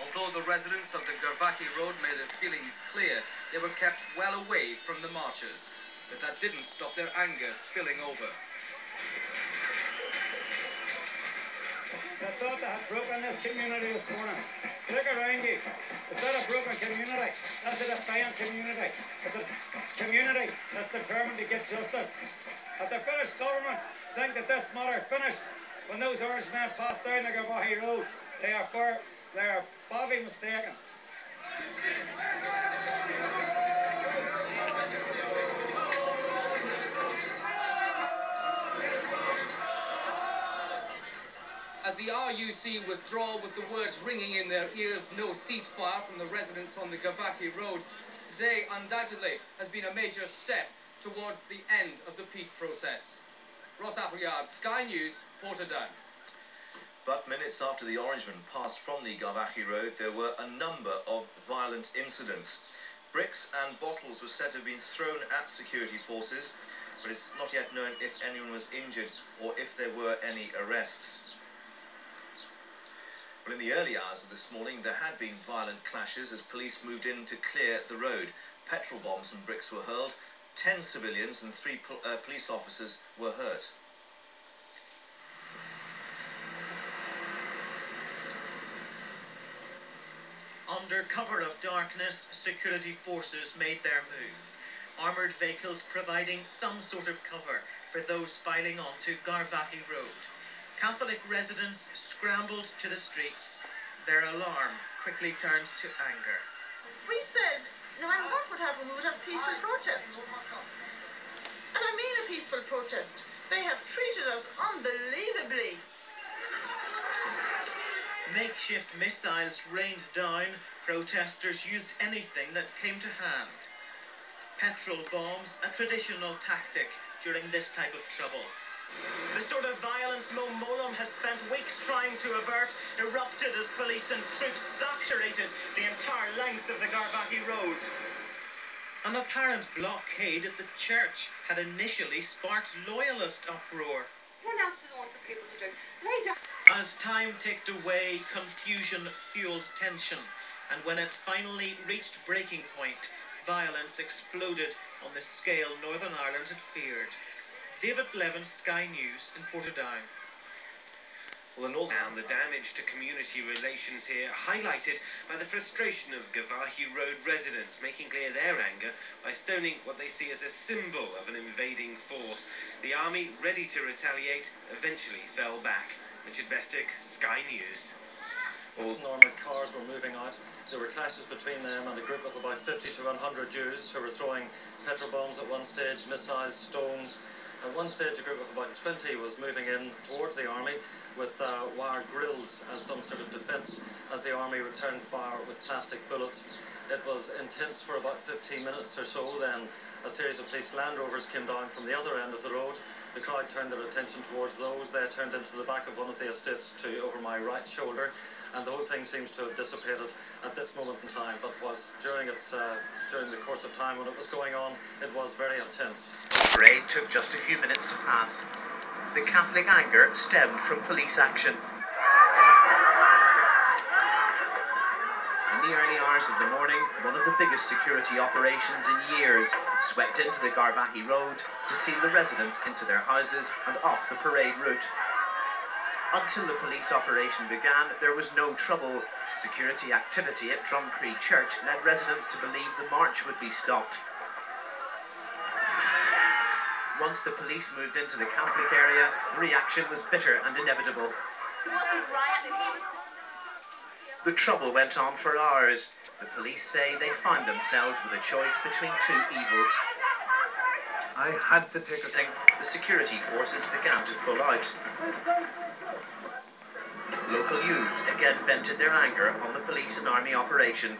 Although the residents of the Garvaki Road made their feelings clear, they were kept well away from the marchers. But that didn't stop their anger spilling over. They thought they had broken this community this morning. Look around you. It's not a broken community. That's a defiant community. It's a community that's determined to get justice. If the British government think that this matter finished when those orange men passed down the Garvaki Road, they are badly mistaken. As the RUC withdraw with the words ringing in their ears, no ceasefire from the residents on the Garvaki Road, today undoubtedly has been a major step towards the end of the peace process. Ross Appleyard, Sky News, Portadown. But minutes after the Orangemen passed from the Garvaki Road, there were a number of violent incidents. Bricks and bottles were said to have been thrown at security forces, but it's not yet known if anyone was injured or if there were any arrests. Well, in the early hours of this morning, there had been violent clashes as police moved in to clear the road. Petrol bombs and bricks were hurled. 10 civilians and 3 police officers were hurt. Under cover of darkness, security forces made their move. Armoured vehicles providing some sort of cover for those filing onto Garvaki Road. Catholic residents scrambled to the streets. Their alarm quickly turned to anger. We said, no matter what would happen, we would have a peaceful protest. And I mean a peaceful protest. They have treated us unbelievably. Makeshift missiles rained down. Protesters used anything that came to hand. Petrol bombs, a traditional tactic during this type of trouble. The sort of violence Mo Mowlam has spent weeks trying to avert erupted as police and troops saturated the entire length of the Garvaki Road. An apparent blockade at the church had initially sparked loyalist uproar. What else do you want the people to do? Lay down. As time ticked away, confusion fueled tension, and when it finally reached breaking point, violence exploded on the scale Northern Ireland had feared. David Levin, Sky News in Portadown. Well, and the damage to community relations here highlighted by the frustration of Garvaki Road residents making clear their anger by stoning what they see as a symbol of an invading force. The army, ready to retaliate, eventually fell back. Richard Bestick, Sky News. Well, armoured cars were moving out. There were clashes between them and a group of about 50 to 100 Jews who were throwing petrol bombs at one stage, missiles, stones. At one stage, a group of about 20 was moving in towards the army with wire grills as some sort of defence as the army returned fire with plastic bullets. It was intense for about 15 minutes or so. Then a series of police Land Rovers came down from the other end of the road. The crowd turned their attention towards those. They turned into the back of one of the estates to over my right shoulder, and the whole thing seems to have dissipated at this moment in time. But whilst during the course of time when it was going on, it was very intense. The parade took just a few minutes to pass. The Catholic anger stemmed from police action. In the early hours of the morning, one of the biggest security operations in years swept into the Garvaki Road to seal the residents into their houses and off the parade route. Until the police operation began, there was no trouble. Security activity at Drumcree Church led residents to believe the march would be stopped. Once the police moved into the Catholic area, the reaction was bitter and inevitable. The trouble went on for hours. The police say they found themselves with a choice between two evils. I had to take a thing. The security forces began to pull out. Local youths again vented their anger on the police and army operation.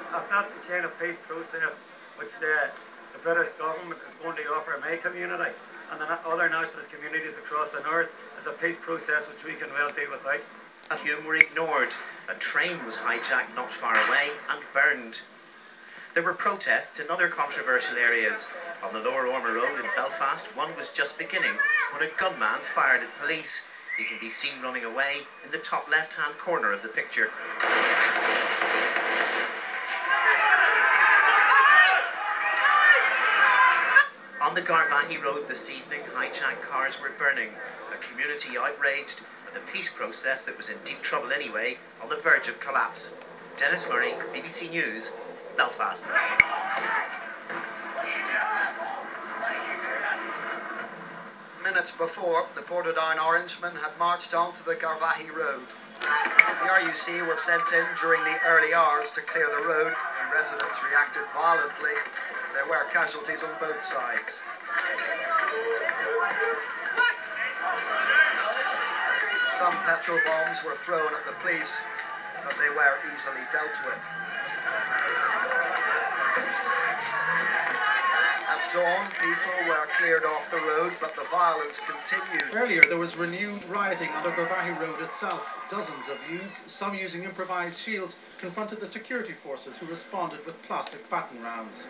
If that's the kind of peace process which the British government is going to offer my community and the other nationalist communities across the north, is a peace process which we can well do without. Hume were ignored. A train was hijacked not far away and burned. There were protests in other controversial areas. On the Lower Ormer Road in Belfast, one was just beginning when a gunman fired at police. He can be seen running away in the top left-hand corner of the picture. On the Garvaghey Road this evening, hijacked cars were burning, a community outraged, and a peace process that was in deep trouble anyway on the verge of collapse. Dennis Murray, BBC News, Belfast. Minutes before, the Portadown Orangemen had marched onto the Garvaghey Road. The RUC were sent in during the early hours to clear the road, and residents reacted violently. There were casualties on both sides. Some petrol bombs were thrown at the police, but they were easily dealt with. At dawn, people were cleared off the road, but the violence continued. Earlier, there was renewed rioting on the Garvaghey Road itself. Dozens of youths, some using improvised shields, confronted the security forces who responded with plastic baton rounds.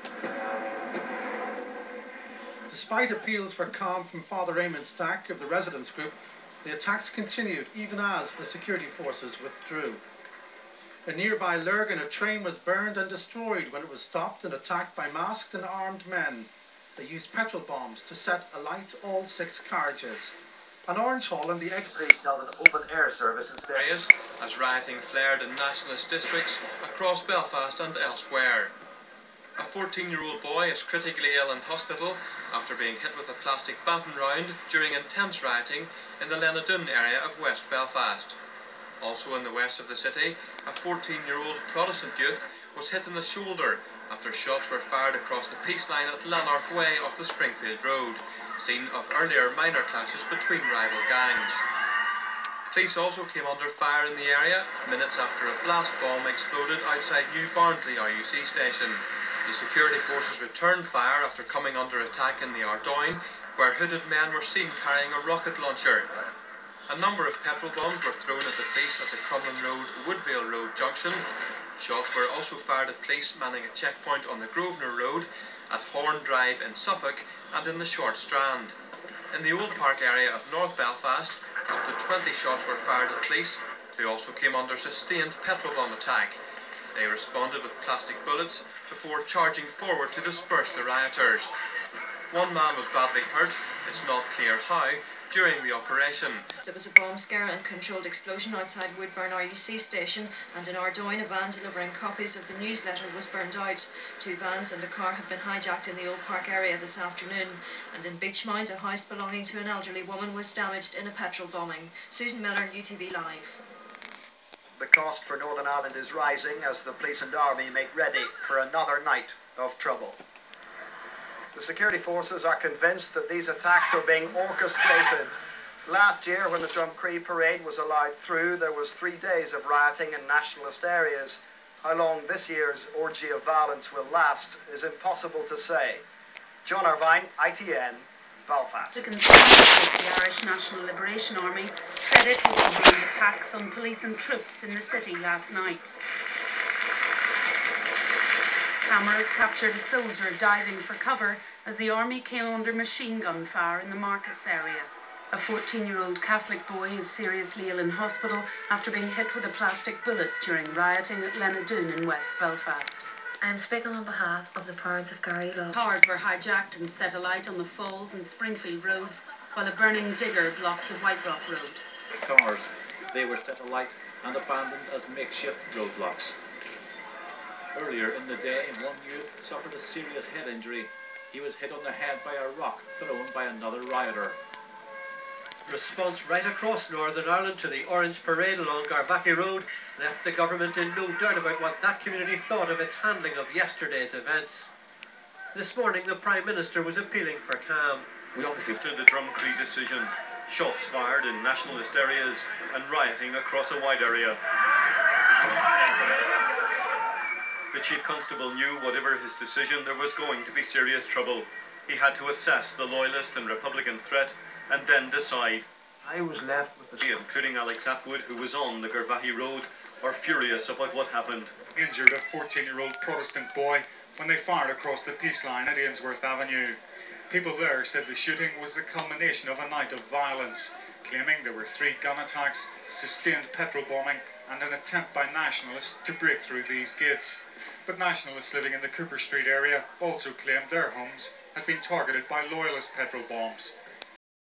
Despite appeals for calm from Father Eamon Stack of the residents group, the attacks continued even as the security forces withdrew. In nearby Lurgan, a train was burned and destroyed when it was stopped and attacked by masked and armed men. They used petrol bombs to set alight all 6 carriages. An Orange Hall in the Police held an open-air service instead. Areas as rioting flared in nationalist districts across Belfast and elsewhere. A 14-year-old boy is critically ill in hospital after being hit with a plastic baton round during intense rioting in the Lenadun area of West Belfast. Also in the west of the city, a 14-year-old Protestant youth was hit in the shoulder after shots were fired across the peace line at Lanark Way off the Springfield Road, scene of earlier minor clashes between rival gangs. Police also came under fire in the area minutes after a blast bomb exploded outside New Barnsley RUC station. The security forces returned fire after coming under attack in the Ardoyne, where hooded men were seen carrying a rocket launcher. A number of petrol bombs were thrown at the police at the Crumlin Road Woodvale Road junction. Shots were also fired at police manning a checkpoint on the Grosvenor Road, at Horn Drive in Suffolk and in the Short Strand. In the Old Park area of North Belfast, up to 20 shots were fired at police, who also came under sustained petrol bomb attack. They responded with plastic bullets before charging forward to disperse the rioters. One man was badly hurt, it's not clear how, during the operation. There was a bomb scare and controlled explosion outside Woodburn RUC station, and in Ardoyne a van delivering copies of the newsletter was burned out. 2 vans and a car have been hijacked in the Old Park area this afternoon, and in Beachmount a house belonging to an elderly woman was damaged in a petrol bombing. Susan Miller, UTV Live. The cost for Northern Ireland is rising as the police and army make ready for another night of trouble. The security forces are convinced that these attacks are being orchestrated. Last year, when the Drumcree parade was allowed through, there was 3 days of rioting in nationalist areas. How long this year's orgy of violence will last is impossible to say. John Irvine, ITN, Belfast. The concerns of the Irish National Liberation Army said it was covering attacks on police and troops in the city last night. Cameras captured a soldier diving for cover as the army came under machine gun fire in the markets area. A 14-year-old Catholic boy is seriously ill in hospital after being hit with a plastic bullet during rioting at Lenadun in West Belfast. I am speaking on behalf of the parents of Gary Love. Cars were hijacked and set alight on the Falls and Springfield roads, while a burning digger blocked the White Rock Road. Cars, they were set alight and abandoned as makeshift roadblocks. Earlier in the day, one youth suffered a serious head injury. He was hit on the head by a rock thrown by another rioter. Response right across Northern Ireland to the Orange Parade along Garvaghey Road left the government in no doubt about what that community thought of its handling of yesterday's events. This morning the Prime Minister was appealing for calm. We obviously after the Drumcree decision, shots fired in nationalist areas and rioting across a wide area. The Chief Constable knew whatever his decision there was going to be serious trouble. He had to assess the Loyalist and Republican threat and then decide. I was left with the... Including Alex Atwood, who was on the Garvaghey Road are furious about what happened. Injured a 14-year-old Protestant boy when they fired across the peace line at Ainsworth Avenue. People there said the shooting was the culmination of a night of violence, claiming there were 3 gun attacks, sustained petrol bombing and an attempt by nationalists to break through these gates. But nationalists living in the Cooper Street area also claimed their homes had been targeted by loyalist petrol bombs.